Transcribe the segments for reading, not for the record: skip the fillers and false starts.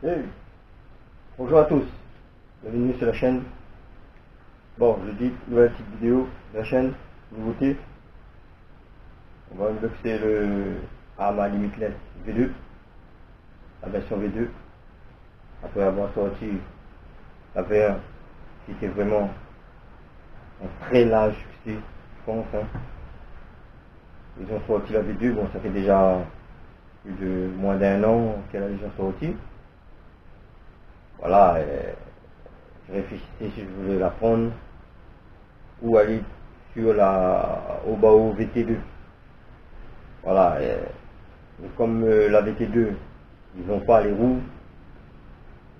Hey, bonjour à tous, bienvenue sur la chaîne. Bon, je dis nouvelle petite vidéo de la chaîne, nouveauté. On va unboxer le Arma Limitless V2, la version V2, après avoir sorti la V1, qui était vraiment un très large succès, je pense. Ils ont sorti la V2, bon, ça fait déjà plus de moins d'un an qu'elle a déjà sorti. Voilà, je réfléchissais si je voulais la prendre ou aller sur la Obao VT2. Voilà, comme la VT2, ils n'ont pas les roues,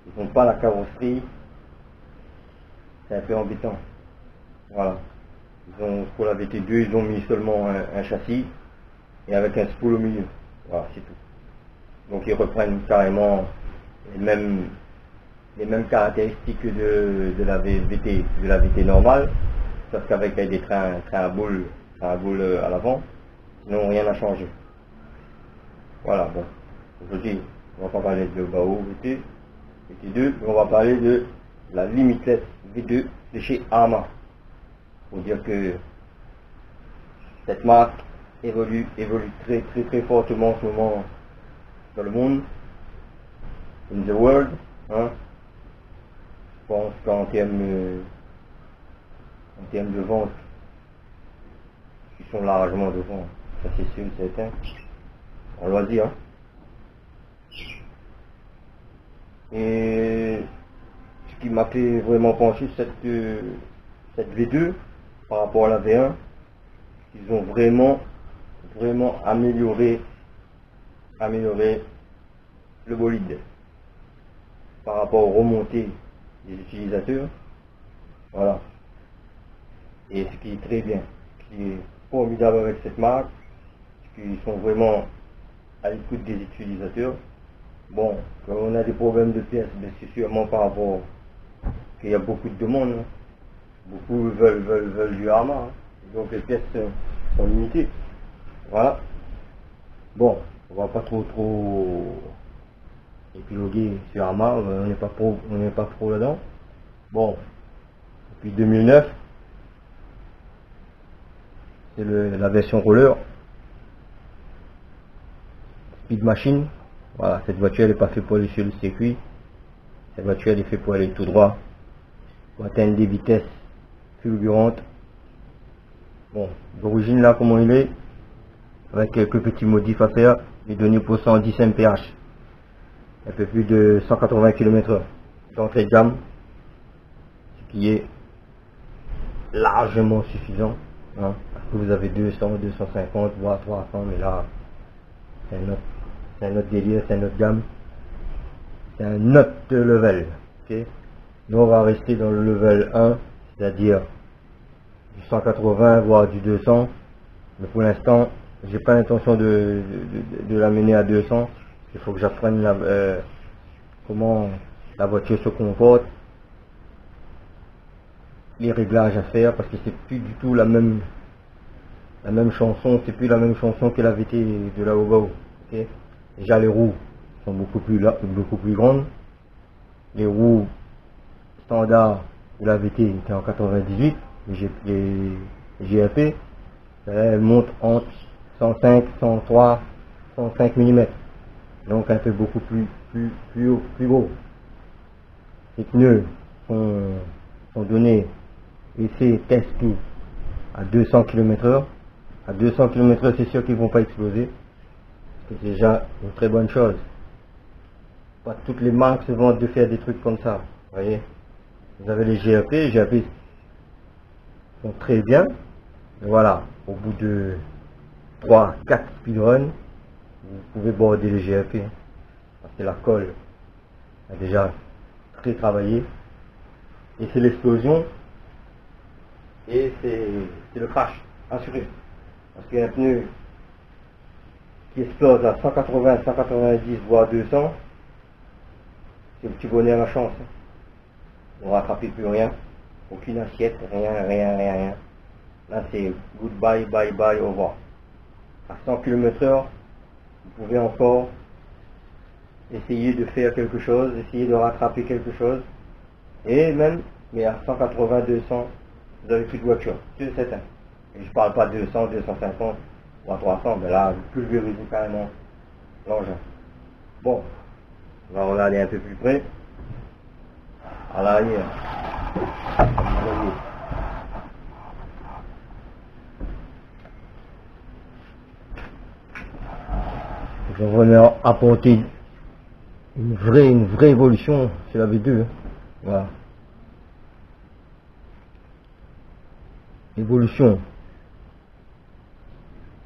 ils n'ont pas la carrosserie, c'est un peu embêtant. Voilà, pour la VT2, ils ont mis seulement un châssis et avec un spool au milieu. Voilà, c'est tout. Donc ils reprennent carrément les mêmes caractéristiques de la VT normale, sauf qu'avec des trains à boule à l'avant, sinon rien n'a changé. Voilà, bon, aujourd'hui on va pas parler de Bao VT2, mais on va parler de la Limitless V2 de chez Arma, pour dire que cette marque évolue très fortement en ce moment dans le monde, in the world, hein. Je pense qu'en termes de vente, ils sont largement devant, ça c'est sûr, c'est certain. On doit dire. Et ce qui m'a fait vraiment pencher cette V2 par rapport à la V1, ils ont vraiment amélioré le bolide par rapport aux remontées des utilisateurs. Voilà. Et ce qui est très bien, ce qui est formidable avec cette marque, c'est qu'ils sont vraiment à l'écoute des utilisateurs. Bon, quand on a des problèmes de pièces, c'est sûrement par rapport qu'il y a beaucoup de demandes. Beaucoup veulent du Arma, donc les pièces sont limitées. Voilà. Bon, on va pas trop épiloguer sur Arma, on n'est pas trop là-dedans. Bon, depuis 2009, c'est la version roller, Speed Machine. Voilà, cette voiture elle n'est pas faite pour aller sur le circuit. Cette voiture elle est faite pour aller tout droit, pour atteindre des vitesses fulgurantes. Bon, d'origine là comment il est, avec quelques petits modifs à faire, il est donné pour 110 mph, un peu plus de 180 km/h d'entrée de gamme, ce qui est largement suffisant, hein, parce que vous avez 200, 250, voire 300, mais là c'est un autre délire, c'est un autre gamme, c'est un autre level. Okay. Nous on va rester dans le level 1, c'est-à-dire du 180 voire du 200, mais pour l'instant j'ai pas l'intention de l'amener à 200. Il faut que j'apprenne comment la voiture se comporte, les réglages à faire, parce que c'est plus du tout la même chanson, c'est plus la même chanson que la VT de la Obao. Okay. Déjà les roues sont beaucoup plus grandes. Les roues standards de la VT étaient en 98, les GAP, elles montent entre 105, 103, 105 mm, donc un peu beaucoup plus gros. Les pneus sont donnés essai test tout à 200 km/h. À 200 km/h, c'est sûr qu'ils vont pas exploser, c'est déjà une très bonne chose. Pas toutes les marques se vantent de faire des trucs comme ça, vous voyez. Vous avez les GAP sont très bien. Et voilà, au bout de 3-4 speedruns, vous pouvez border les GAP, parce que la colle a déjà très travaillé, et c'est l'explosion, et c'est le crash assuré, parce qu'un pneu qui explose à 180, 190 voire 200, c'est le petit bonheur à la chance. On ne rattrape plus rien, aucune assiette, rien. Là c'est goodbye, bye, au revoir. À 100 km/h, vous pouvez encore essayer de faire quelque chose, essayer de rattraper quelque chose. Et même, mais à 180, 200, vous avez plus de voiture, c'est certain. Et je parle pas de 200, 250 ou à 300, mais là, vous pulvérisez carrément l'engin. Bon, on va regarder un peu plus près. À l'arrière. Ils ont vraiment apporté une vraie évolution sur la V2. Hein. Voilà. Évolution.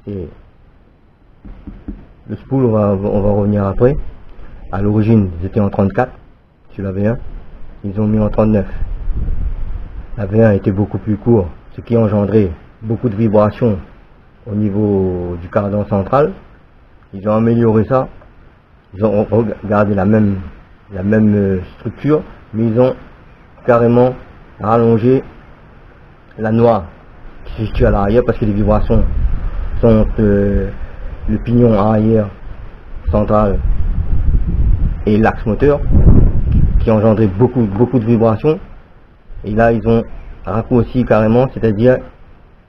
Et le spool, on va revenir après. À l'origine, ils étaient en 34 sur la V1. Ils ont mis en 39. La V1 était beaucoup plus court, ce qui engendrait beaucoup de vibrations au niveau du cardan central. Ils ont amélioré ça. Ils ont gardé la même structure, mais ils ont carrément rallongé la noix qui se situe à l'arrière parce que les vibrations sont le pignon arrière central et l'axe moteur qui engendrait beaucoup de vibrations. Et là ils ont raccourci carrément, c'est-à-dire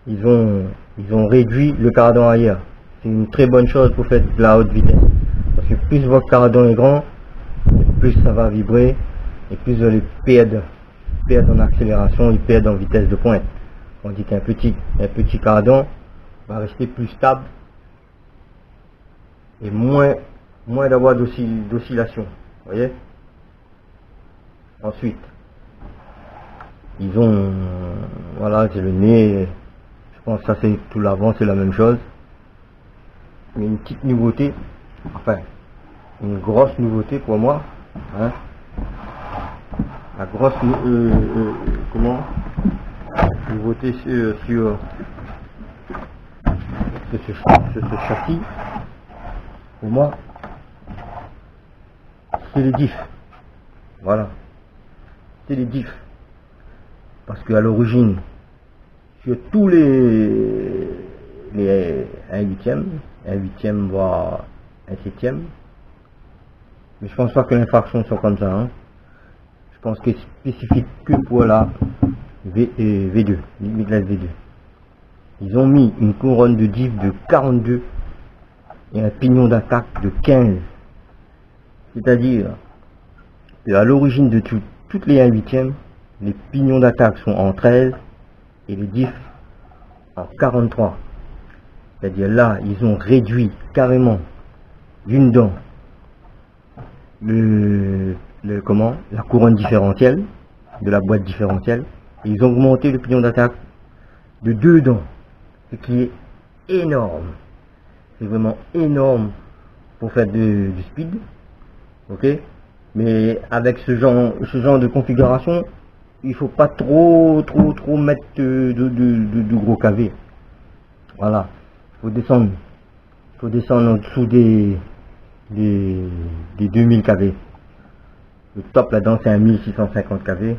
ils ont réduit le cardan arrière. C'est une très bonne chose pour faire de la haute vitesse. Parce que plus votre cardan est grand, plus ça va vibrer et plus vous allez perdre en accélération et perdre en vitesse de pointe. On dit qu'un petit cardan va rester plus stable et moins d'avoir d'oscillation. Vous voyez? Ensuite, ils ont, voilà, c'est le nez. Je pense que ça c'est tout l'avant, c'est la même chose. Mais une petite nouveauté, enfin une grosse nouveauté pour moi, hein. La grosse nouveauté sur ce châssis, pour moi, c'est les diffs. Voilà, c'est les diffs. Parce qu'à l'origine, sur tous les 1/8e, voire 1/7e, mais je pense pas que l'infraction soit comme ça, hein. Je pense que c'est spécifique que pour la V2, Midland V2. Ils ont mis une couronne de diff de 42 et un pignon d'attaque de 15. C'est-à-dire qu'à l'origine de toutes les 1/8e, les pignons d'attaque sont en 13 et les diffs en 43. C'est-à-dire là, ils ont réduit carrément d'une dent la couronne différentielle de la boîte différentielle, et ils ont augmenté le pignon d'attaque de 2 dents, ce qui est énorme. C'est vraiment énorme pour faire du speed, ok. Mais avec ce genre de configuration, il faut pas trop mettre de gros KV. Voilà, faut descendre en dessous des 2000 kV. Le top là-dedans c'est un 1650 kV,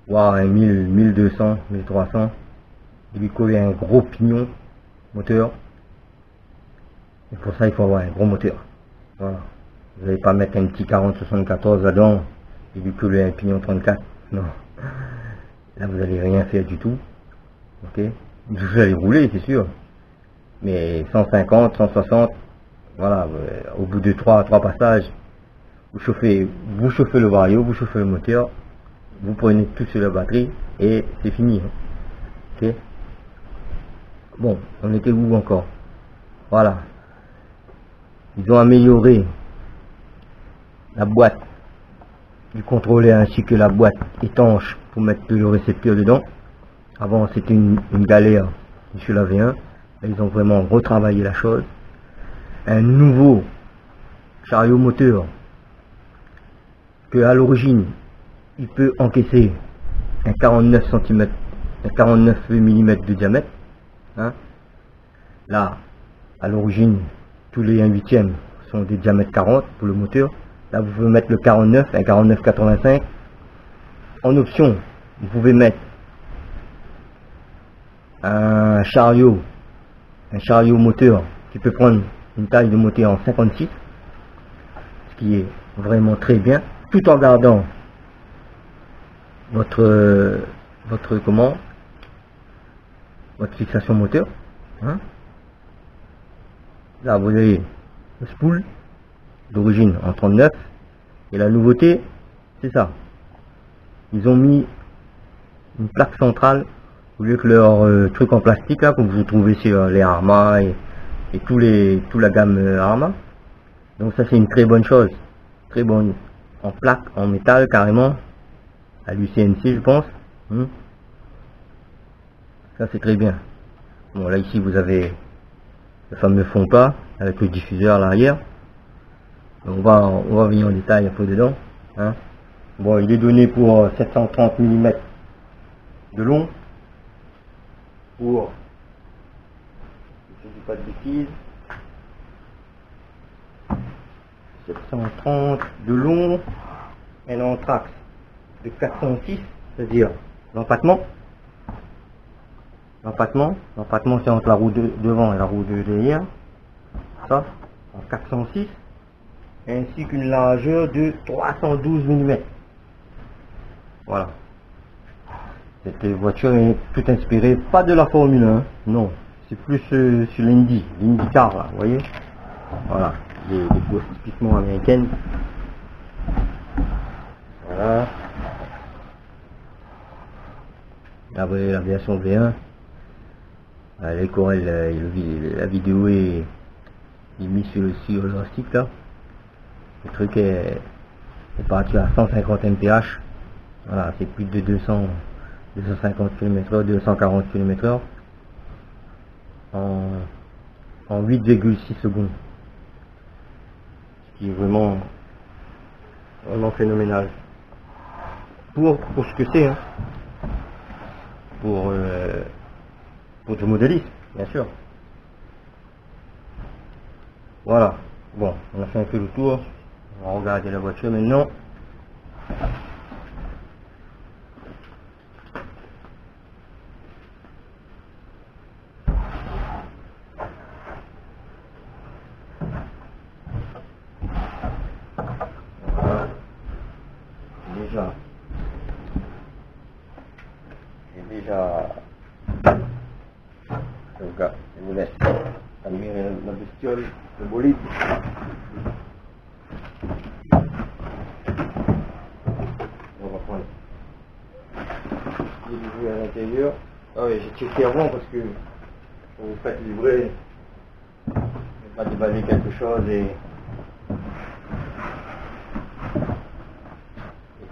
voire un 1200, 1300. Il lui coller un gros pignon moteur. Et pour ça il faut avoir un gros moteur. Voilà. Vous n'allez pas mettre un petit 40-74 là-dedans et lui coller un pignon 34. Non. Là vous n'allez rien faire du tout. Ok. Vous allez rouler c'est sûr. Mais 150, 160, voilà, au bout de 3 passages, vous chauffez le vario, vous chauffez le moteur, vous prenez tout sur la batterie et c'est fini. Ok. Bon, on était où encore? Voilà. Ils ont amélioré la boîte du contrôleur ainsi que la boîte étanche pour mettre le récepteur dedans. Avant c'était une galère sur la V1. Ils ont vraiment retravaillé la chose. Un nouveau chariot moteur que à l'origine il peut encaisser un 49 cm, un 49 mm de diamètre, hein. Là à l'origine tous les 1/8e sont des diamètres 40 pour le moteur. Là vous pouvez mettre le 49, un 49-85. En option vous pouvez mettre un chariot moteur qui peut prendre une taille de moteur en 56 qui est vraiment très bien, tout en gardant votre fixation moteur, hein. Là vous avez le spool d'origine en 39 et la nouveauté c'est ça, ils ont mis une plaque centrale au lieu que leur truc en plastique là, comme vous trouvez sur les Arma et toute la gamme Arma. Donc ça c'est une très bonne chose, très bonne, en plaque, en métal carrément, à l'UCNC je pense. Ça c'est très bien. Bon là ici vous avez le fameux fond plat avec le diffuseur à l'arrière. On va venir en détail un peu dedans, hein. Bon, il est donné pour 730 mm de long, pour, je ne dis pas de bêtises, 730 de long, et l'anthrax de 406, c'est-à-dire l'empattement. L'empattement c'est entre la roue de devant et la roue de derrière, ça, en 406, ainsi qu'une largeur de 312 mm. Voilà. Cette voiture est tout inspirée, pas de la Formule 1, non, c'est plus sur l'IndyCar là, vous voyez. Voilà, des courses typiquement américaines. Voilà. Là vous voyez la version V1. Les corelles, la vidéo est mise sur le site là. Le truc est parti à 150 mph. Voilà, c'est plus de 250 km/h, 240 km/h en 8,6 secondes. Ce qui est vraiment phénoménal. Pour ce que c'est, hein. Pour du modélisme, bien sûr. Voilà. Bon, on a fait un peu le tour. On va regarder la voiture maintenant. Voilà. J'ai déjà je vous laisse admirer la bestiole, le bolide. On va prendre les livrer à l'intérieur. Ah oui, j'ai checké avant parce que quand vous faites livrer, il ne faut pas déballer quelque chose et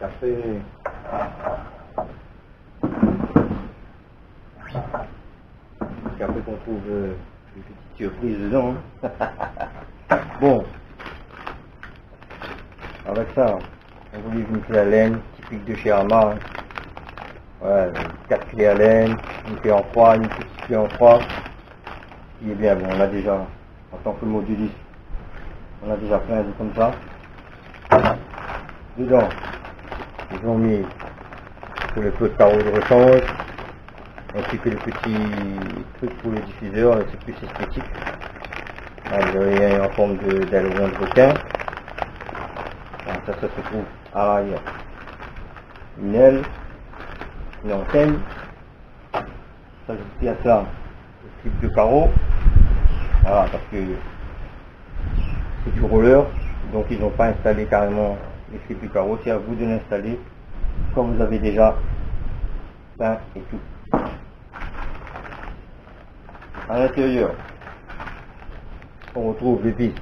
après qu'on trouve des petites surprises dedans. Bon, avec ça, on vous livre une clé à laine typique de chez Arma. Voilà, 4 clés à laine, une clé en croix, une petite clé en croix. Qui est bien, bon, on a déjà, en tant que moduliste, on a déjà plein de comme ça. Dedans, ils ont mis pour le peu de carreaux de rechange, ainsi que le petit truc pour le diffuseur, c'est plus esthétique. Vous avez en forme d'aileron de requin. Ça se trouve à l'arrière. Une aile, une antenne. S'ajouter à ça le type de carreau. Voilà, parce que c'est du roller, donc ils n'ont pas installé carrément les clips du carreau. C'est à vous de l'installer comme vous avez déjà peint et tout. À l'intérieur, on retrouve les vis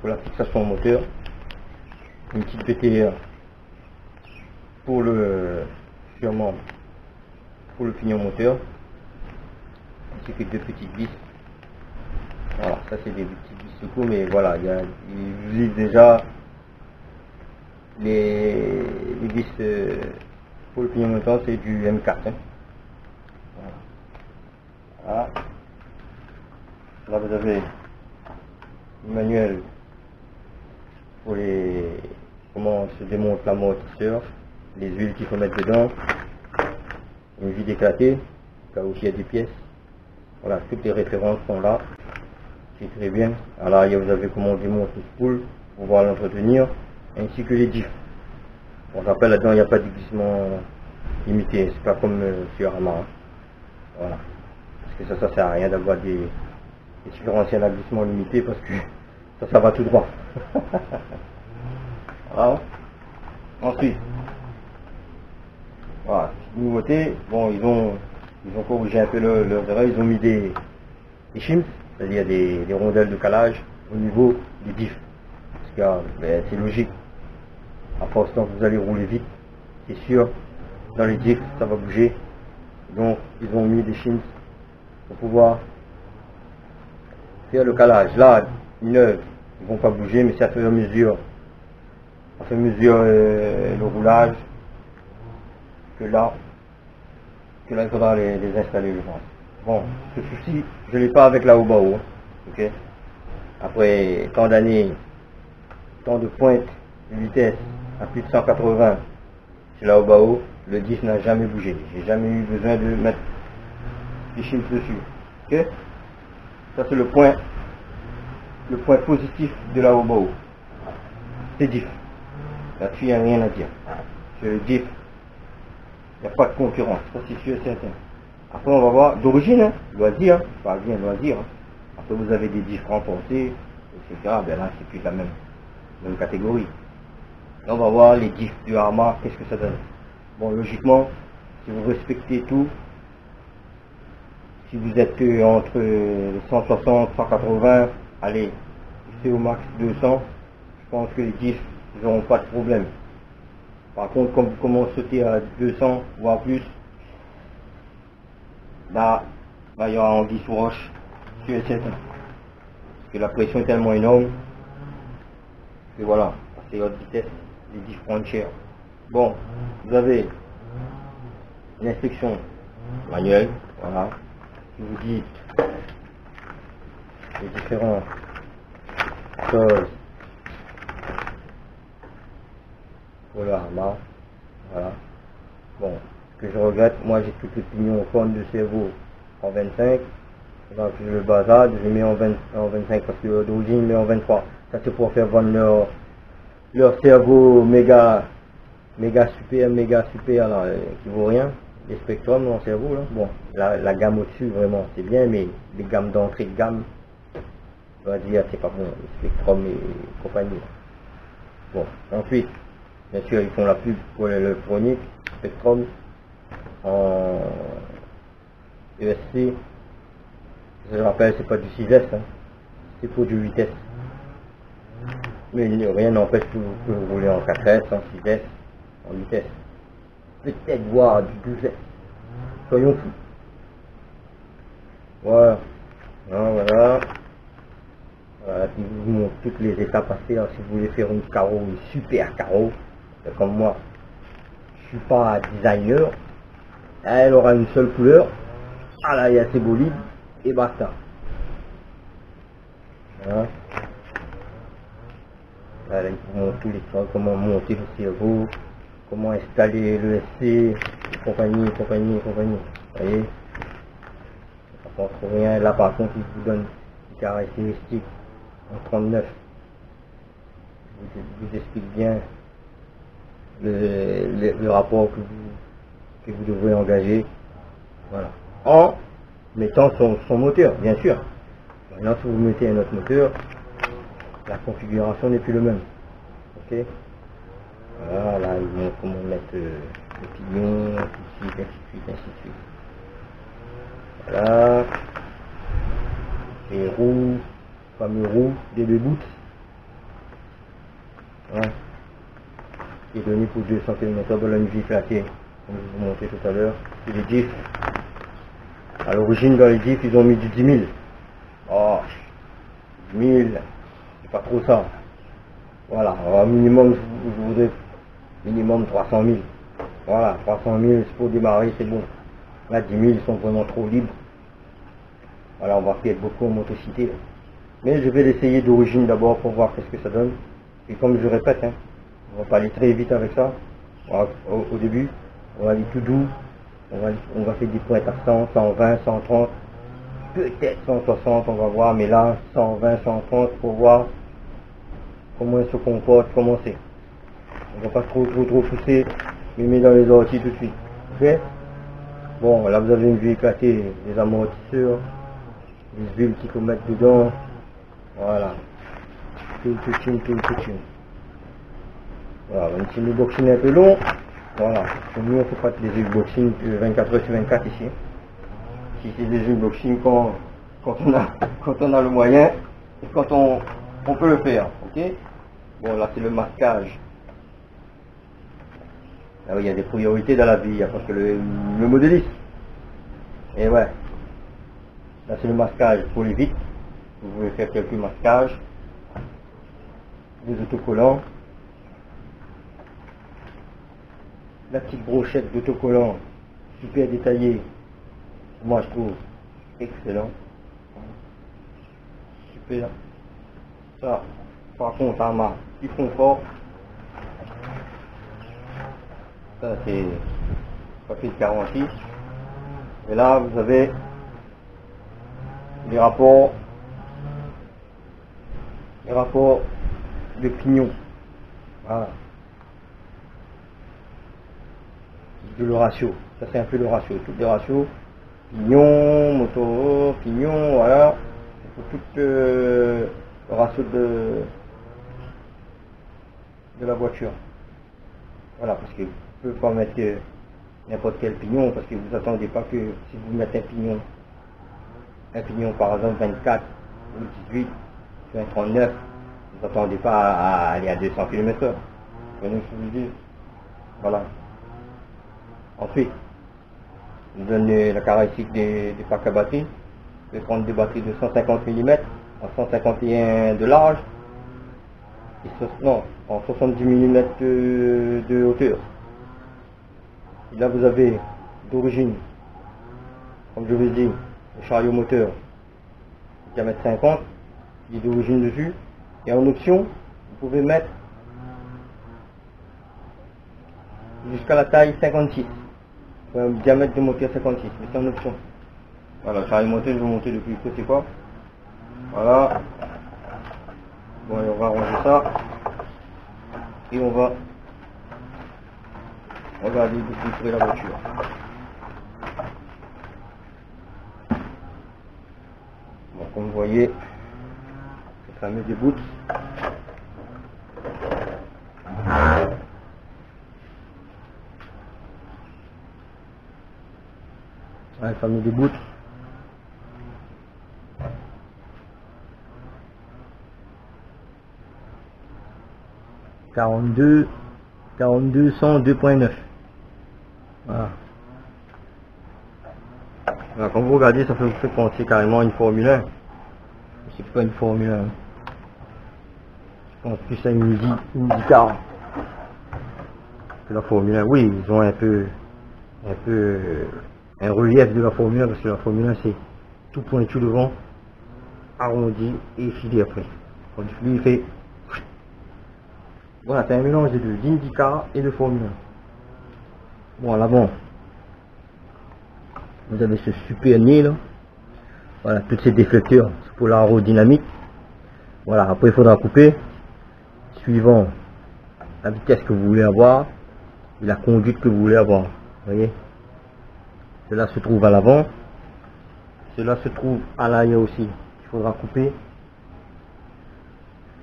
pour la fixation moteur, une petite BTR pour le pignon moteur, ainsi que deux petites vis. Voilà, ça c'est des petites vis secours, mais voilà, ils utilisent déjà les vis pour le pignon moteur, c'est du M4. Hein. Voilà. Là vous avez le manuel pour comment se démonte l'amortisseur, les huiles qu'il faut mettre dedans, une vide éclatée, au cas où il y a des pièces. Voilà, toutes les références sont là. C'est très bien. Alors là, vous avez comment on démonte le spool, pour pouvoir l'entretenir, ainsi que les diffs. On rappelle là-dedans, il n'y a pas de glissement limité, c'est pas comme sur Yamaha. Hein. Voilà. Parce que ça sert à rien d'avoir des différentiels à glissement limité parce que ça va tout droit. Voilà. Ensuite, voilà, nouveauté, bon, ils ont corrigé un peu leurs erreurs, ils ont mis des shims, c'est-à-dire des rondelles de calage au niveau des diffs. Parce que ben, c'est logique. À force, quand vous allez rouler vite, c'est sûr, dans les diffs, ça va bouger. Donc, ils ont mis des shims pour pouvoir faire le calage. Là, ils ne vont pas bouger, mais c'est à fur et à mesure, le roulage, que là, il faudra les installer, je pense. Bon, ce souci, je ne l'ai pas avec la Obao. Ok. Après tant d'années, tant de pointes de vitesse à plus de 180 sur la Obao, le disque n'a jamais bougé. J'ai jamais eu besoin de mettre des shims dessus. Ok. Ça c'est le point positif de la Obao. C'est diff. Là-dessus, il n'y a rien à dire. Sur le diff, il n'y a pas de concurrence, ça c'est sûr et certain. Après on va voir d'origine, hein, loisir, je parle bien loisir. Hein. Après vous avez des diffs renforcés, etc. Ben là c'est plus la même catégorie. Là on va voir les diffs de Yamaha, qu'est-ce que ça donne. Bon logiquement, si vous respectez tout, si vous êtes entre 160, 180, allez, c'est au max 200, je pense que les diffs ils n'auront pas de problème. Par contre, quand vous commencez à sauter à 200, voire plus, là il y aura anguille sous roche, sûr et certain. Parce que la pression est tellement énorme, que voilà, c'est haute vitesse, les diffs prennent cher. Bon, vous avez une inspection manuelle, voilà, qui vous dit les différentes choses pour le Yamaha. Voilà. Bon, ce que je regrette, moi j'ai toutes les pignons en forme de cerveau en 25. Donc je le bazar, je les mets en 25 parce que d'origine je mets en 23. Ça c'est pour faire vendre leur cerveau méga super là, qui vaut rien. Les Spectrum dans le cerveau là. Bon, la gamme au-dessus vraiment c'est bien, mais les gammes d'entrée de gamme, on va dire c'est pas bon, les Spectrum et compagnie. Bon, ensuite. Bien sûr, ils font la pub pour l'électronique, Spectrum, en ESC. Je rappelle, c'est pas du 6S, hein. C'est pour du 8S. Mais rien n'empêche que vous pouvez rouler en 4S, en 6S, en 8S. Peut-être voir du 12S. Soyons fous. Voilà. Voilà. Voilà, qui vous montre toutes les étapes à faire si vous voulez faire une carreau, une super carreau. Comme moi, je suis pas designer, elle aura une seule couleur, ah là il y a ses bolides et basta. Voilà. Voilà, il vous montre tous les trucs, comment monter le cerveau, comment installer le SC, compagnie. Vous voyez, ça ne prend trop rien. Là par contre, il vous donne des caractéristiques en 39. Je vous explique bien le rapport que vous devrez engager, voilà, en mettant son moteur, bien sûr. Maintenant, si vous mettez un autre moteur, la configuration n'est plus le même. Ok. Voilà, là, ils montrent comment mettre le pignon, ainsi de suite. Voilà. Les roues, fameux roues, des deux bouts. Voilà. Qui est donné pour 200 km de la musique flattée, comme je vous montrais tout à l'heure. Et les diffs, à l'origine dans les diffs, ils ont mis du 10 000. Oh, 10 000, c'est pas trop ça. Voilà, alors, minimum, je voudrais minimum 300 000. Voilà, 300 000, c'est pour démarrer, c'est bon. Là, 10 000, ils sont vraiment trop libres. Voilà, on va perdre beaucoup en motricité. Mais je vais l'essayer d'origine d'abord pour voir qu'est-ce que ça donne. Et comme je répète, hein, on va pas aller très vite avec ça. Au début, on va aller tout doux. On va faire des pointes à 100, 120, 130, peut-être 160, on va voir. Mais là, 120, 130 pour voir comment elle se comporte, comment c'est. On va pas trop pousser, mais mettre dans les orties tout de suite. Ok? Bon, là vous avez une vue éclatée, les amortisseurs, les huiles qu'il faut mettre dedans. Voilà. Tout. Voilà, même si le boxing est un peu long, voilà. Pour nous, il ne faut pas des huiles boxing 24 heures sur 24 ici. Si c'est des huiles boxing quand on a le moyen, et quand on peut le faire. Ok? Bon, là c'est le masquage. Là, il y a des priorités dans la vie, il n'y a pas que le modéliste. Et ouais. Là c'est le masquage pour les vitres. Vous pouvez faire quelques masquages. Des autocollants. La petite brochette d'autocollants, super détaillée. Moi je trouve excellent. Super. Ça, par contre, Arma, ils font fort. Ça c'est papier de garantie. Et là vous avez les rapports de pignon. Voilà. De le ratio. Ça c'est un peu le ratio. Toutes les ratios. Pignon, moto, pignon, voilà. C'est pour tout le ratio de la voiture. Voilà, parce que vous ne pouvez pas mettre n'importe quel pignon, parce que vous attendez pas que si vous mettez un pignon par exemple 24 ou 18 ou un 39, vous n'attendez pas à aller à 200 km/h. Vous voyez ce que je veux dire? Voilà. Ensuite, on donne la caractéristique des packs à batterie. Je vais prendre des batteries de 150 mm en 151 de large et en 70 mm de hauteur. Et là vous avez d'origine, comme je vous ai dit, le chariot moteur diamètre 50, il est d'origine dessus. Et en option, vous pouvez mettre jusqu'à la taille 56. Un diamètre de moteur 56, mais c'est en option. Voilà, le chariot moteur, je vais monter depuis le côté quoi. Voilà. Bon, et on va ranger ça. Et on va regarder de plus près la voiture. Bon, comme vous voyez, le fameux débout. Le fameux débout. « 42 100 2.9 ». Voilà. Alors, quand vous regardez, ça vous fait penser carrément à une Formule 1. C'est pas une Formule 1. Je pense plus à une IndyCar que la Formule 1. Oui, ils ont un peu un relief de la Formule 1, parce que la Formule 1 c'est tout pointu devant, arrondi et filé après. Donc lui il fait. Voilà, c'est un mélange des deux, d'IndyCar et de Formule 1. Bon, à l'avant, vous avez ce super nez là. Voilà, tous ces déflecteurs pour l'aérodynamique. Voilà, après il faudra couper suivant la vitesse que vous voulez avoir et la conduite que vous voulez avoir. Vous voyez, cela se trouve à l'avant, cela se trouve à l'arrière aussi. Il faudra couper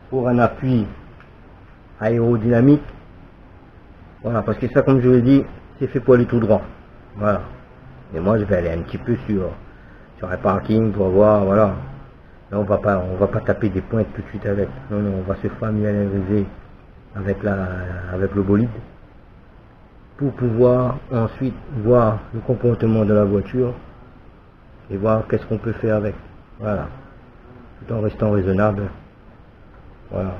pour un appui aérodynamique. Voilà, parce que ça, comme je l'ai dit, c'est fait pour aller tout droit. Voilà. Et moi je vais aller un petit peu sur un parking pour voir, voilà. Là on va pas taper des pointes tout de suite avec. Non, non, on va se familiariser avec le bolide pour pouvoir ensuite voir le comportement de la voiture et voir qu'est-ce qu'on peut faire avec. Voilà. Tout en restant raisonnable. Voilà.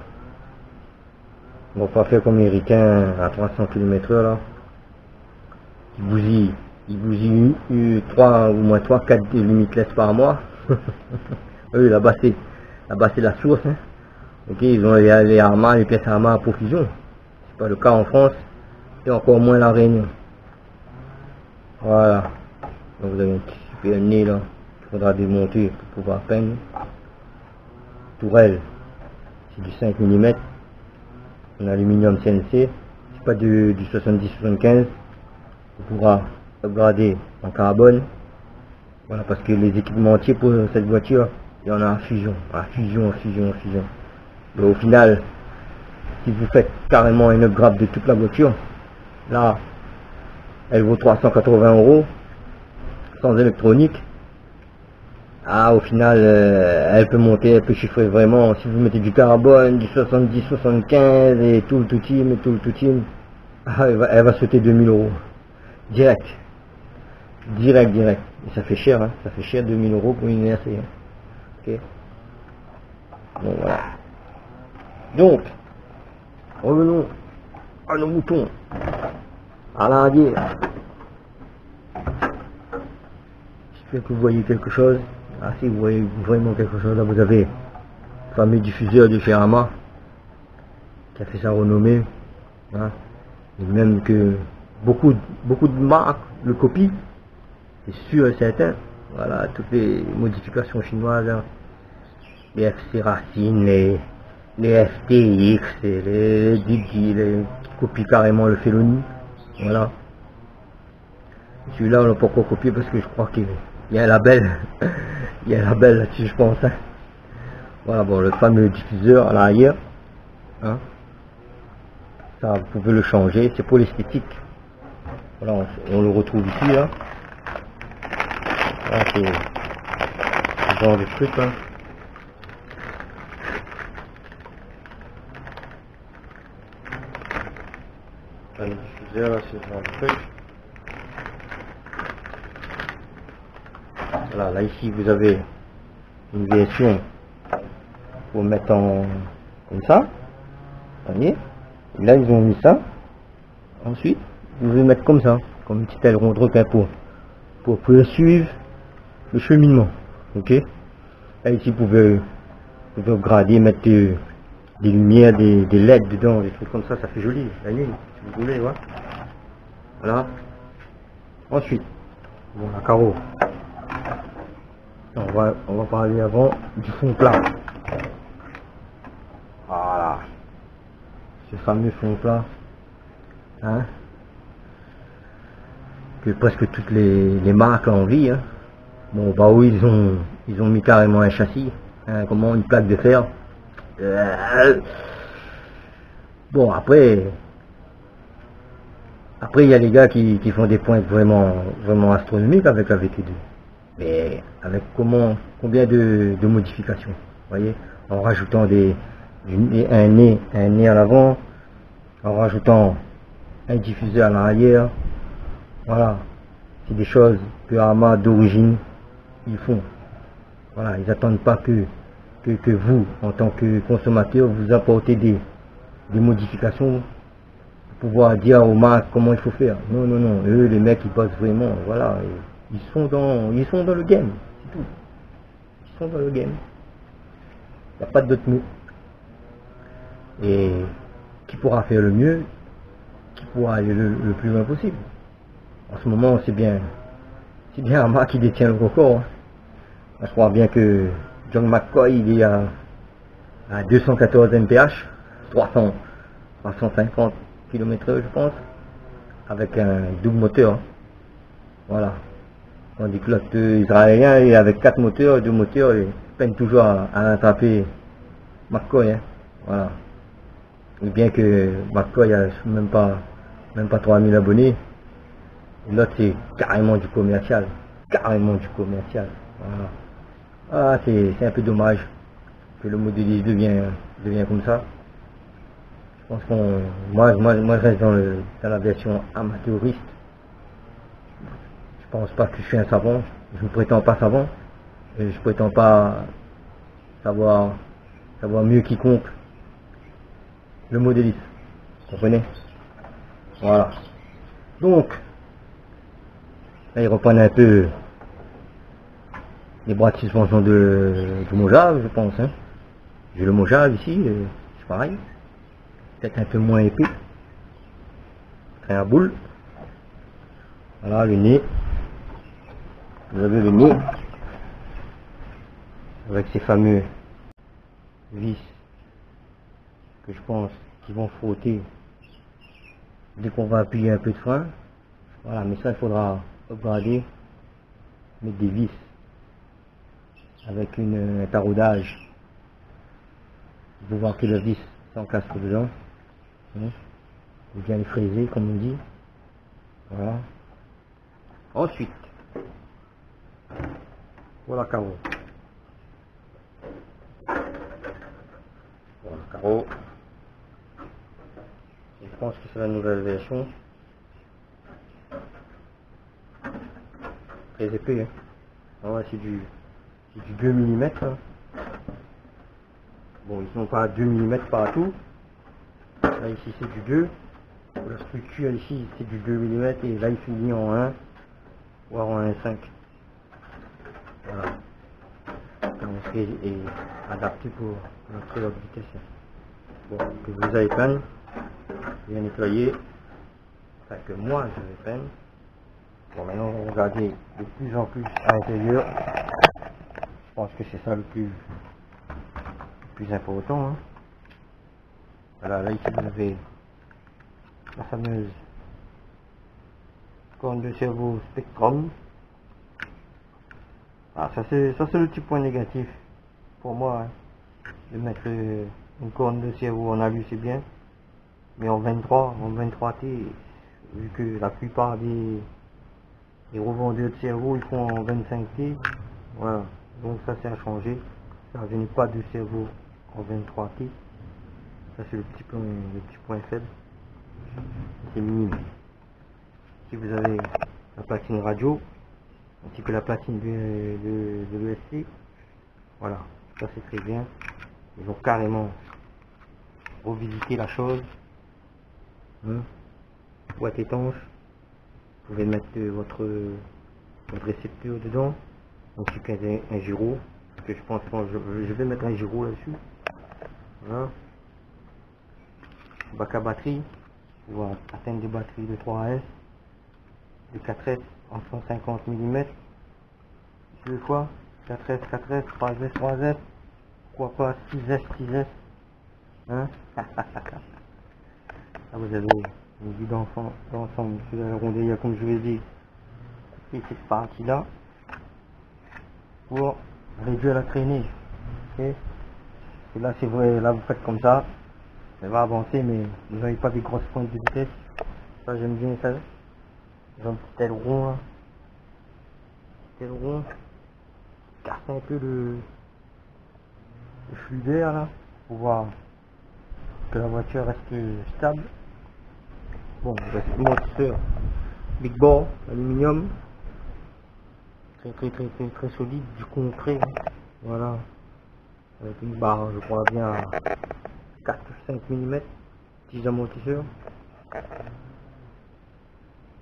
On va pas faire comme les ricains à 300 km/h là. Ils bousillent 3 ou moins 3-4 limitless par mois. Oui, là-bas c'est la source. Hein. Ok, ils ont les armas, les pièces armas à profusion. C'est pas le cas en France, et encore moins la Réunion. Voilà. Donc vous avez un petit super nez là, qu'il faudra démonter pour pouvoir peindre. Tourelle, c'est du 5 mm. en aluminium CNC, c'est pas du 70-75. On pourra upgrader en carbone. Voilà, parce que les équipementiers pour cette voiture, il y en a en fusion, fusion. Mais au final, si vous faites carrément une upgrade de toute la voiture, là, elle vaut 380 € sans électronique. Au final, elle peut monter, elle peut chiffrer vraiment. Si vous mettez du carbone, du 70-75 et tout le team, elle va sauter 2000 € direct. Et ça fait cher, hein. Ça fait cher 2000 € pour une RC. Hein. Ok. Bon voilà. Donc, revenons à nos moutons. À l'arrière. J'espère que vous voyez quelque chose. Si vous voyez vraiment quelque chose, là vous avez le fameux diffuseur de chez Yamaha qui a fait sa renommée. Hein. Et même que beaucoup de marques le copient. C'est sûr et certain. Voilà, toutes les modifications chinoises, hein. Les FC Racine, les FTX, et les Didi, les copient carrément le Felony. Voilà. Celui-là on l'a pas encore copié parce que je crois qu'il y a un label. Il y a un label là-dessus, je pense. Hein. Voilà, bon, le fameux diffuseur à l'arrière. Hein. Ça, vous pouvez le changer, c'est pour l'esthétique. Voilà, on le retrouve ici, là. Voilà, c'est ce genre de truc, hein. Le diffuseur, là, c'est ce genre de truc. Voilà, là, ici, vous avez une version pour mettre en comme ça. Vous voyez? Et là, ils ont mis ça. Ensuite, vous pouvez mettre comme ça, comme une petite aileron de requin pour suivre le cheminement. Ok. Là, ici, vous pouvez upgrader, mettre des lumières, des LED dedans, des trucs comme ça fait joli. La nuit, si vous voulez, voilà. Ensuite, bon, la carreau. On va parler avant du fond plat. Voilà. Ce fameux fond plat. Hein, que presque toutes les marques ont envie. Hein. Bon, bah oui, ils ont mis carrément un châssis. Hein, comment une plaque de fer. Bon, après il y a les gars qui font des pointes vraiment astronomiques avec la VT2. Mais avec combien de modifications, vous voyez, en rajoutant un nez à l'avant, en rajoutant un diffuseur à l'arrière. Voilà, c'est des choses que Yamaha d'origine ils font. Voilà, ils n'attendent pas que vous, en tant que consommateur, vous apportez des modifications pour pouvoir dire aux marques comment il faut faire. Non, eux les mecs ils bossent vraiment, voilà. Ils sont dans le game, c'est tout. Ils sont dans le game. Il n'y a pas d'autre mot. Et qui pourra faire le mieux, qui pourra aller le plus loin possible. En ce moment, c'est bien Yamaha qui détient le record. Hein. Je crois bien que John McCoy il est à 214 mph, 350 km/h je pense, avec un double moteur. Hein. Voilà. Tandis que l'autre israélien est avec 4 moteurs, 2 moteurs, et peine toujours à rattraper McCoy. Hein. Voilà. Et bien que McCoy a même pas 3000 abonnés, l'autre c'est carrément du commercial. Voilà. C'est un peu dommage que le modéliste devient comme ça. Je pense moi je reste dans la version amateuriste. Je pense pas que je suis un savant, je ne prétends pas savant, et je prétends pas savoir mieux quiconque le modéliste, vous comprenez? Voilà. Donc, là ils reprennent un peu les bras de suspension de Mojave, je pense. Hein. J'ai le Mojave ici, c'est pareil, peut-être un peu moins épais, très à boule. Voilà le nez. Vous avez le nez avec ces fameux vis que je pense qui vont frotter dès qu'on va appuyer un peu de frein. Voilà, mais ça il faudra upgrader, mettre des vis avec un taraudage. Vous voir que la vis s'encastre dedans. Ou bien les fraiser comme on dit. Voilà. Ensuite, voilà le carreau. Voilà le carreau. Je pense que c'est la nouvelle version. Très épais. Hein. Ah ouais, c'est du 2 mm. Hein. Bon, ils sont pas à 2 mm partout. Là ici c'est du 2. La structure ici c'est du 2 mm et là il finit en 1, voire en 1,5. Voilà. Donc est adapté pour notre haute vitesse. Bon, que vous avez peine, bien nettoyé. Enfin que moi je vais peine. Bon, maintenant on va regarder de plus en plus à l'intérieur. Je pense que c'est ça le plus important. Hein. Voilà, là ici vous avez la fameuse corne de cerveau Spectrum. Ah, ça c'est le petit point négatif pour moi, hein, de mettre une corne de cerveau en alu, c'est bien, mais en 23T, vu que la plupart des revendeurs de cerveau ils font en 25T, voilà, donc ça c'est à changer. Ça, je n'ai pas de cerveau en 23T. Ça c'est le petit point faible. C'est minime. Si vous avez la platine radio, ainsi que la platine de l'ESC, voilà, ça c'est très bien. Ils ont carrément revisité la chose. Boîte étanche. Vous pouvez mettre votre récepteur dedans, ainsi qu'un gyro. Que je pense que je vais mettre un gyro là-dessus. Voilà. Bac à batterie. Pour atteindre des batteries de 3S, de 4S en 150 mm, deux fois, 4S, 4S, 3S, 3S, pourquoi pas 6S, 6S, hein. Là vous avez une vue d'ensemble sur la rondelle, comme je vous ai dit, et cette partie là, pour réduire la traînée, okay. Et là c'est vrai, là vous faites comme ça, elle va avancer, mais vous n'avez pas des grosses pointes de vitesse. Ça j'aime bien ça. J'ai un petit aileron, casse un peu le flux d'air là, pour voir que la voiture reste stable. Bon, le moteur Big Bore, aluminium, très solide, du concret, hein. Voilà, avec une barre, je crois bien à 4 ou 5 mm, petits amortisseurs,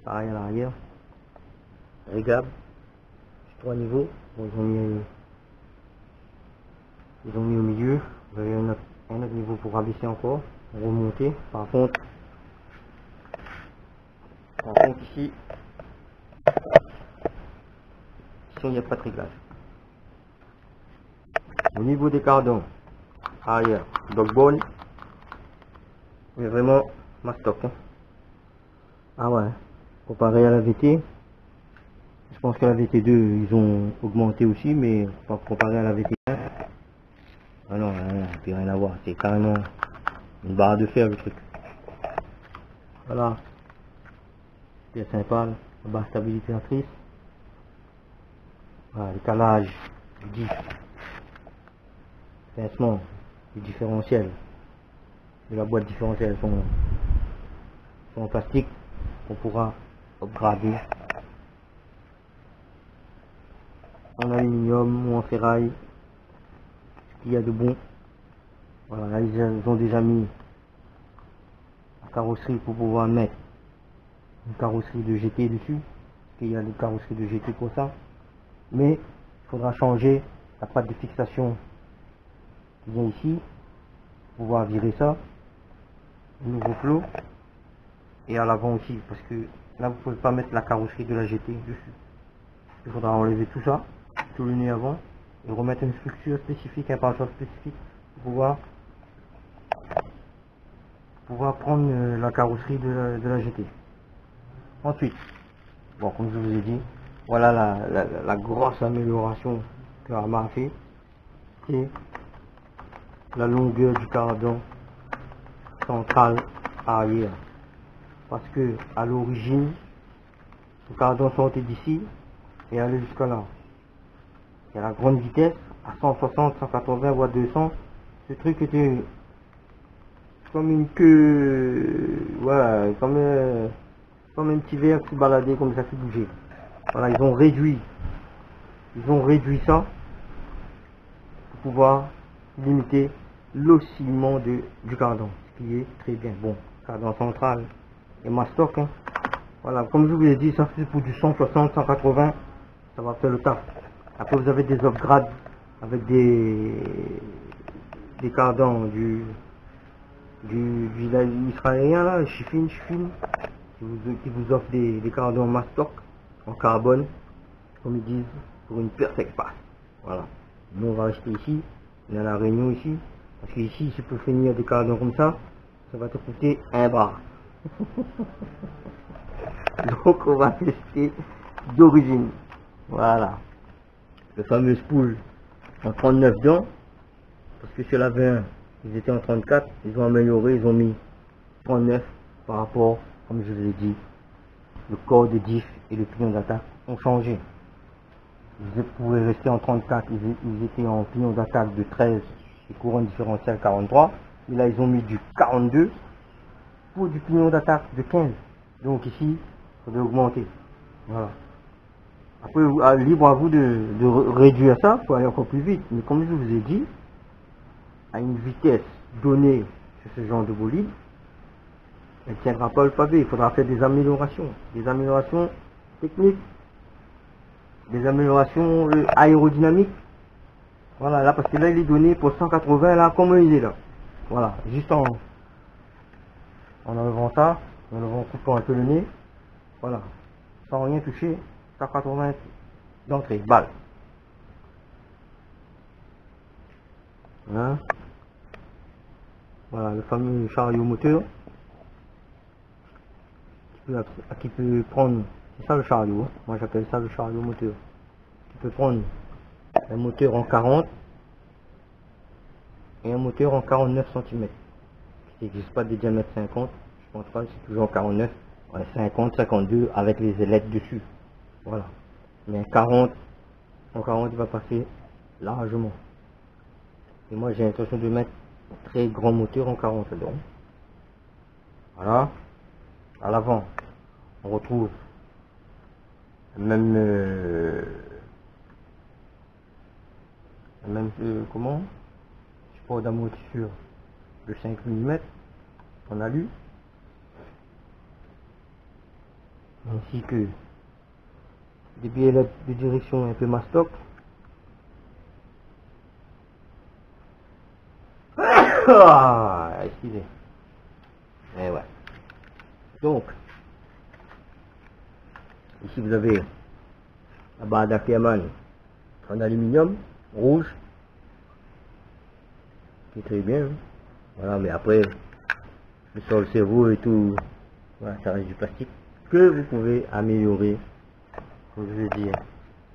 pareil à l'arrière, réglable, 3 niveaux. Bon, ils ont mis au milieu, vous avez un autre niveau pour rabaisser encore, pour remonter. Par contre ici il n'y a pas de réglage. Au niveau des cardons arrière, Dogbone, mais vraiment mastoc, hein. Ah ouais, comparé à la VT, je pense que la VT2 ils ont augmenté aussi, mais pas comparé à la VT1. Ah non, rien à voir, c'est carrément une barre de fer le truc. Voilà, c'est sympa, la barre stabilisatrice. Voilà, le calage du diff, pincement du différentiel, de la boîte différentielle sont en plastique, on pourra upgrader en aluminium ou en ferraille, ce qu'il y a de bon. Voilà, là ils ont déjà mis la carrosserie pour pouvoir mettre une carrosserie de GT dessus, parce qu'il y a des carrosseries de GT pour ça, mais il faudra changer la patte de fixation qui vient ici, pour pouvoir virer ça, un nouveau flot, et à l'avant aussi, parce que là vous ne pouvez pas mettre la carrosserie de la GT dessus. Il faudra enlever tout ça, tout le nez avant, et remettre une structure spécifique, un parachoc spécifique pour pouvoir pouvoir prendre la carrosserie de la GT. Ensuite, bon, comme je vous ai dit, voilà la grosse amélioration que Yamaha a fait, c'est la longueur du cardan central arrière. Parce que à l'origine, le cardan sortait d'ici et allait jusqu'à là. Et à la grande vitesse, à 160, 180 voire 200, ce truc était comme une queue, voilà, comme un petit verre qui se baladait comme ça, qui bougeait. Voilà, ils ont réduit ça pour pouvoir limiter l'oscillement du cardan, ce qui est très bien. Bon, cardan central et mastoc, hein. Voilà, comme je vous l'ai dit, ça c'est pour du 160, 180, ça va faire le taf. Après vous avez des upgrades avec des cardans du israélien là, Shifin, qui vous offre des cardans mastoc en carbone, comme ils disent, pour une perfect passe. Voilà. Nous on va acheter ici, on a la réunion ici, parce que ici, si tu peux finir des cardans comme ça va te coûter un bar. Donc on va tester d'origine. Voilà. Le fameux spool en 39 dents, parce que sur la V1, ils étaient en 34, ils ont amélioré, ils ont mis 39 par rapport, comme je vous ai dit, le corps de diff et le pignon d'attaque ont changé. Ils pouvaient rester en 34, ils étaient en pignon d'attaque de 13 et couronne différentielle 43, mais là ils ont mis du 42 pour du pignon d'attaque de 15. Donc ici, il faudrait augmenter. Voilà. Après, libre à vous de réduire ça pour aller encore plus vite. Mais comme je vous ai dit, à une vitesse donnée sur ce genre de bolide, elle ne tiendra pas le pavé. Il faudra faire des améliorations techniques, des améliorations aérodynamiques. Voilà, là, parce que là, il est donné pour 180, là, comme il est là. Voilà, juste en enlevant ça, en coupant un peu le nez. Voilà, sans rien toucher, 180 d'entrée, balle. Hein? Voilà, le fameux chariot moteur qui peut prendre, c'est ça le chariot, hein? Moi j'appelle ça le chariot moteur, qui peut prendre un moteur en 40 et un moteur en 49 cm. Il n'existe pas de diamètre 50, je pense pas, c'est toujours en 49, ouais, 50, 52 avec les ailettes dessus. Voilà. Mais en 40 il va passer largement. Et moi j'ai l'intention de mettre un très grand moteur en 40 donc. Voilà. À l'avant, on retrouve même comment, support d'amortisseur de 5 mm en alu, ainsi que des billets de direction un peu mastoc. Ah, excusez. Et ouais. Donc, ici vous avez la barre d'Ackerman en aluminium rouge, qui est très bien. Hein. Voilà, mais après, le sol cerveau et tout, voilà, ça reste du plastique que vous pouvez améliorer. Comme je veux dire,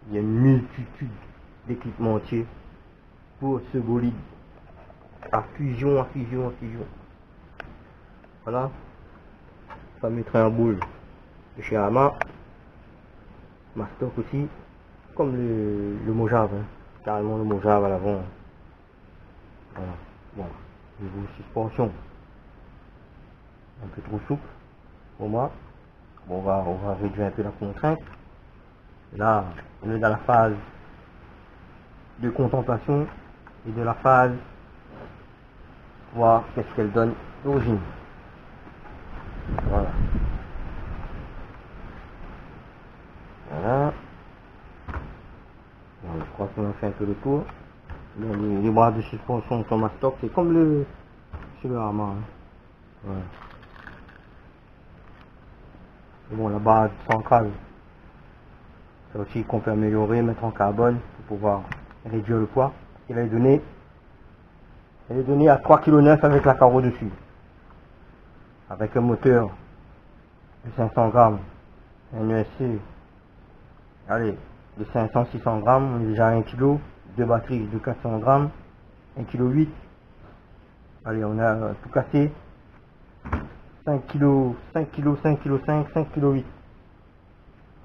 il y a une multitude d'équipementiers pour ce bolide à fusion. Voilà. Fameux train à boule de chez Yamaha, mastoc aussi, comme le Mojave, hein. Carrément le Mojave à l'avant. Voilà. Bon, niveau suspension, un peu trop souple pour moi. Bon, on va réduire un peu la contrainte. Là, on est dans la phase de contemplation et de la phase voir qu'est-ce qu'elle donne d'origine. Voilà. Voilà. Bon, je crois qu'on a fait un peu le tour. Les bras de suspension sont mastoc, c'est comme chez le Yamaha. Hein. Ouais. Et bon, la barre centrale, c'est aussi qu'on peut améliorer, mettre en carbone pour pouvoir réduire le poids. Elle est donnée à 3,9 kg avec la carreau dessus. avec un moteur de 500 grammes, un ESC, allez, de 500-600 grammes, on est déjà à 1 kg, deux batteries de 400 grammes, 1 kg 8, allez, on a tout cassé, 5 kg, 5 kg, 5 kg 5, 5 kg 8,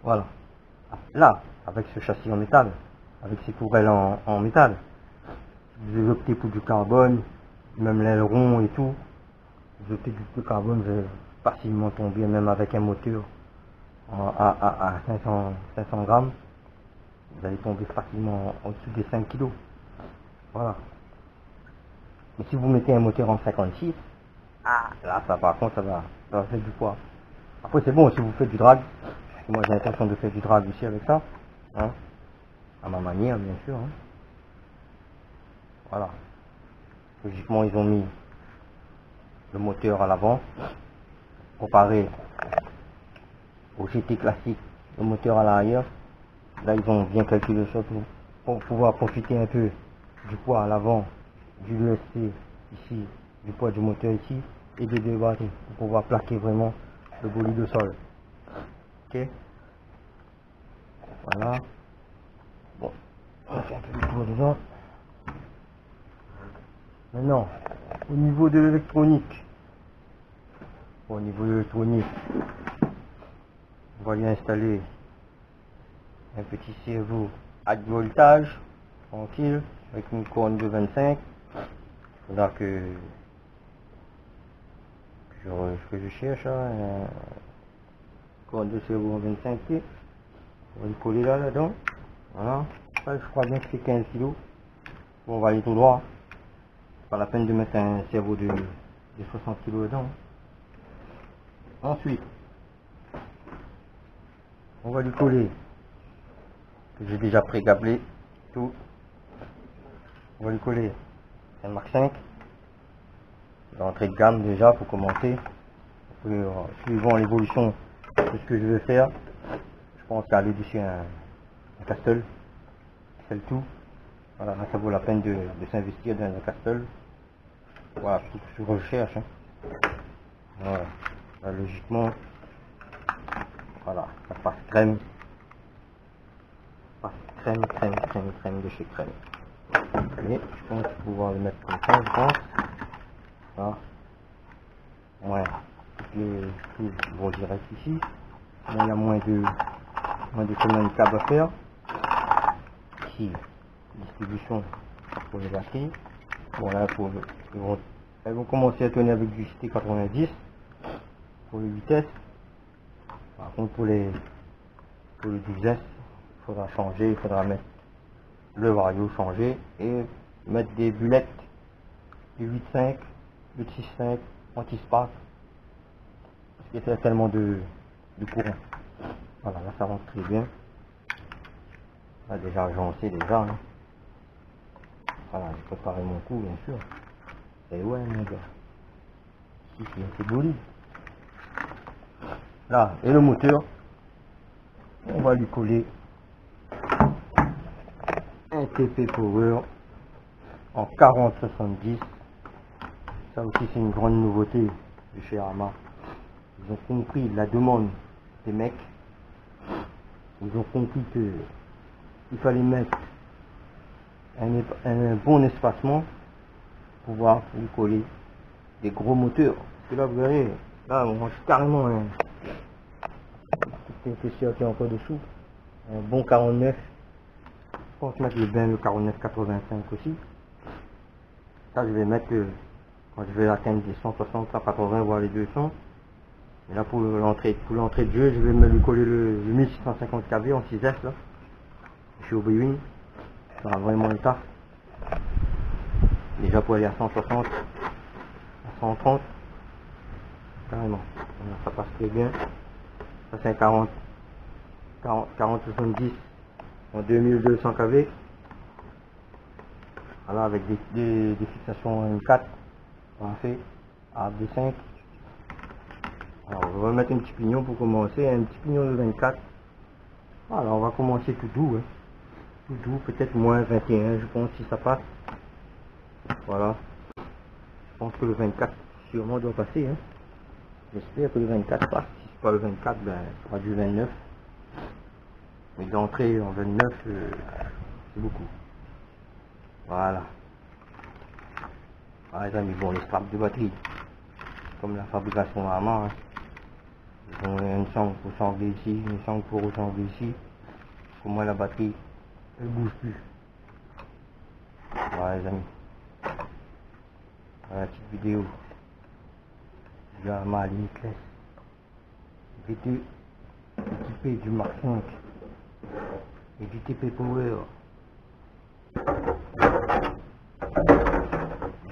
voilà. Là, avec ce châssis en métal, avec ces tourelles en métal, si vous optez pour du carbone, même l'aileron et tout, vous optez pour du carbone, vous allez facilement tomber, même avec un moteur à 500 grammes, vous allez tomber facilement en dessous des 5 kg. Voilà. Mais si vous mettez un moteur en 56, là, ça par contre, ça va faire du poids. Après, c'est bon si vous faites du drag. Moi, j'ai l'intention de faire du drag aussi avec ça. Hein, à ma manière, bien sûr. Hein. Voilà. Logiquement, ils ont mis le moteur à l'avant. Comparé au GT classique, le moteur à l'arrière. Là, ils ont bien calculé ça pour pouvoir profiter un peu du poids à l'avant, du ESC ici, du poids du moteur ici, et des deux batteries, pour pouvoir plaquer vraiment le bolide au sol. Ok. Voilà. Bon, on va faire un peu le tour dedans. Maintenant, au niveau de l'électronique, on va lui installer un petit cerveau à voltage, tranquille, avec une corne de 25. Il faudra que je cherche un corne de cerveau en 25 pieds. On va le coller là-dedans. Voilà. Ça, je crois bien que c'est 15 kg. On va aller tout droit. Pas la peine de mettre un cerveau de 60 kg dedans. Ensuite, on va lui coller, que j'ai déjà pré-câblé tout. On va lui coller un Mark 5 d'entrée de gamme déjà pour commencer. Suivant l'évolution de ce que je vais faire, je pense qu'aller dessus un Castle, c'est le tout. Voilà, là, ça vaut la peine de s'investir dans un Castle. Voilà, tout ce que je recherche. Hein. Voilà. Là, logiquement, voilà, ça passe crème. Crème de chez crème. Mais je pense pouvoir le mettre comme ça, je pense. Voilà. Ouais. Tout vont direct ici. Là, il y a moins de chemin de câble à faire. Ici, distribution pour les batteries. Voilà, elles vont commencer à tourner avec du CT90 pour les vitesses. Par contre, pour le 10S, il faudra changer, il faudra mettre le vario changer et mettre des bulettes du 8.5, du 6.5, anti-spark, parce qu'il y a tellement de courant. Voilà, là ça rentre très bien. Là déjà j'en sais déjà. Hein. Voilà, j'ai préparé mon coup bien sûr. Et ouais mon gars. Ici c'est bolide. Là, et le moteur, on va lui coller un TP Power en 40-70. Ça aussi c'est une grande nouveauté de chez Yamaha. Ils ont compris la demande des mecs. Ils ont compris que il fallait mettre un bon espacement pour pouvoir lui coller des gros moteurs. Parce que là vous verrez, là on mange carrément un épaisseur qui est encore dessous. Un bon 49. Je pense mettre le 49-85 aussi. Ça je vais mettre quand je vais atteindre les 160, 180 voire les 200. Et là pour l'entrée de jeu, je vais me lui coller le 1650 kV en 6S là. Je suis au Bwin. Ça va vraiment le taf. Déjà pour aller à 160, à 130. Carrément. Voilà, ça passe très bien. Ça c'est un 40-70 en 2200 kV. Voilà, avec des fixations M4. Parfait. À B5. Alors on va mettre un petit pignon pour commencer, un petit pignon de 24. Alors on va commencer tout doux, hein. Tout doux, peut-être moins 21 je pense si ça passe. Voilà. Je pense que le 24 sûrement doit passer. Hein. J'espère que le 24 passe. Si c'est pas le 24, ben, ce sera du 29. Mais d'entrer en 29, c'est beaucoup. Voilà. Ah, les amis, bon, les straps de batterie, comme la fabrication à main, hein. Ils ont une sangle pour sangler ici, une sangle pour ressangler ici. Pour moi, la batterie, elle bouge plus. Voilà, les amis. Voilà la petite vidéo. Yamaha Limitless V2 équipé du Mark 5 et du TP Power.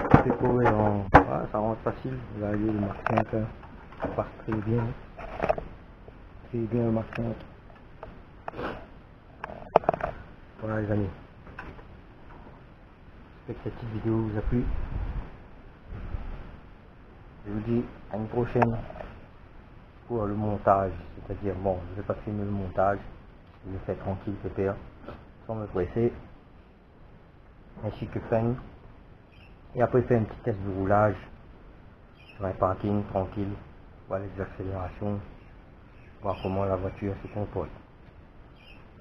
TP Power en... Ah, ça rentre facile. Vous allez le Mark 5, hein. Ça passe très bien. Très bien le Mark 5. Voilà les amis. J'espère que cette petite vidéo vous a plu. Je vous dis à une prochaine pour le montage, c'est-à-dire bon, je vais pas filmer le montage, je le fais tranquille, pépère, sans me presser, ainsi que fun, et après faire un petit test de roulage sur un parking tranquille, voir les accélérations, voir comment la voiture se comporte.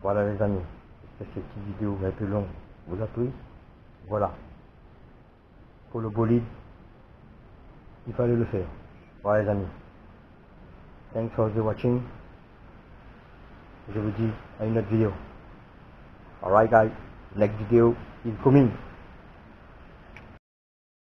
Voilà les amis, j'espère que cette petite vidéo un peu longue vous a plu. Voilà, pour le bolide, il fallait le faire. Voilà les amis. Thanks for the watching. Je vous dis à une autre vidéo. Alright guys, next video is coming.